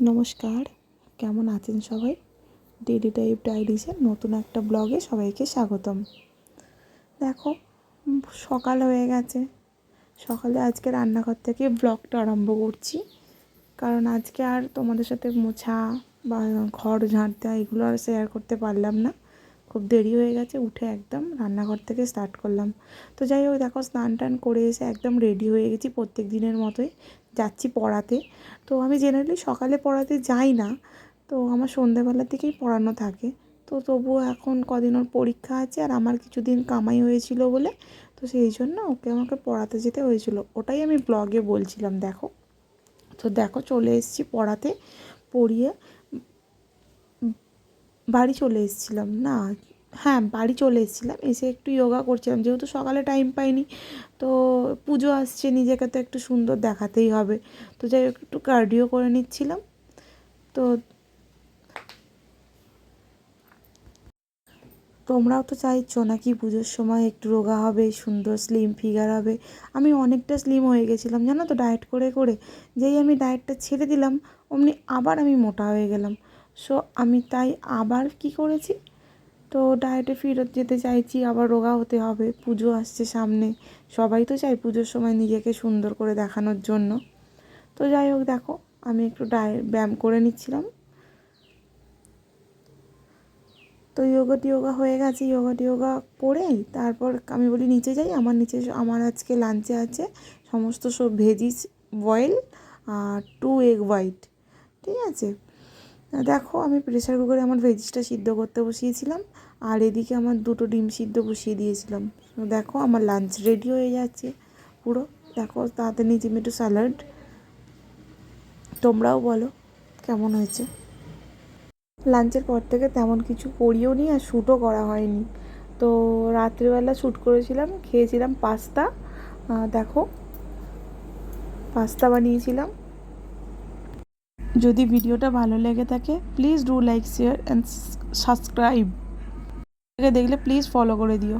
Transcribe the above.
নমস্কার, কেমন আছেন সবাই? ডেইলি টাইপ ডায়েরিজের নতুন একটা ব্লগে সবাইকে স্বাগতম। দেখো, সকাল হয়ে গেছে। সকালে আজকে রান্নাঘর থেকে ব্লগটা আরম্ভ করছি, কারণ আজকে আর তোমাদের সাথে মোছা বা ঘর ঝাঁট দেওয়া এগুলো আর শেয়ার করতে পারলাম না। খুব দেরি হয়ে গেছে, উঠে একদম রান্নাঘর থেকে স্টার্ট করলাম। তো যাই হোক, দেখো স্নান টান করে এসে একদম রেডি হয়ে গেছি প্রত্যেক দিনের মতোই। যাচ্ছি পড়াতে। তো আমি জেনারেলি সকালে পড়াতে যাই না, তো আমার সন্ধ্যেবেলার দিকেই পড়ানো থাকে। তো তবুও এখন কদিন ওর পরীক্ষা আছে আর আমার কিছুদিন কামাই হয়েছিল বলে, তো সেই জন্য আমাকে পড়াতে যেতে হয়েছিল। ওটাই আমি ব্লগে বলছিলাম। দেখো, তো দেখো চলে এসেছি পড়াতে, পড়িয়ে বাড়ি চলে এসেছিলাম। না, হ্যাঁ বাড়ি চলে এসেছিলাম। এসে একটু যোগা করছিলাম, যেহেতু সকালে টাইম পাইনি। তো পুজো আসছে, নিজেকে তো একটু সুন্দর দেখাতেই হবে। তো যাই হোক, একটু কার্ডিও করে নিচ্ছিলাম। তো তোমরাও তো চাইছো নাকি পুজোর সময় একটু রোগা হবে, সুন্দর স্লিম ফিগার হবে। আমি অনেকটা স্লিম হয়ে গেছিলাম জানো তো, ডায়েট করে করে। যেই আমি ডায়েটটা ছেড়ে দিলাম, অমনি আবার আমি মোটা হয়ে গেলাম। সো আমি তাই আবার কি করেছি, তো ডায়েটে ফেরত যেতে চাইছি। আবার রোগা হতে হবে, পুজো আসছে সামনে। সবাই তো চায় পুজোর সময় নিজেকে সুন্দর করে দেখানোর জন্য। তো যাই হোক, দেখো আমি একটু ব্যায়াম করে নিচ্ছিলাম। তো যোগা হয়ে গেছে। যোগা করে তারপর আমি বলি নিচে যাই। আমার আজকে লাঞ্চে আছে সমস্ত সব ভেজিস বয়েল আর 2 এগ হোয়াইট। ঠিক আছে, দেখো আমি প্রেসার কুকারে আমার ভেজিসটা সিদ্ধ করতে বসিয়েছিলাম, আর এদিকে আমার 2টো ডিম সিদ্ধ বসিয়ে দিয়েছিলাম। তো দেখো আমার লাঞ্চ রেডি হয়ে যাচ্ছে পুরো। দেখো তাতে নিচে একটু স্যালাড। তোমরাও বলো কেমন হয়েছে। লাঞ্চের পর থেকে তেমন কিছু করিও নি আর শ্যুটও করা হয়নি। তো রাত্রিবেলা শ্যুট করেছিলাম, খেয়েছিলাম পাস্তা। দেখো পাস্তা বানিয়েছিলাম। যদি ভিডিওটা ভালো লেগে থাকে please do like share and subscribe. দেখলে প্লিজ ফলো করে দিও।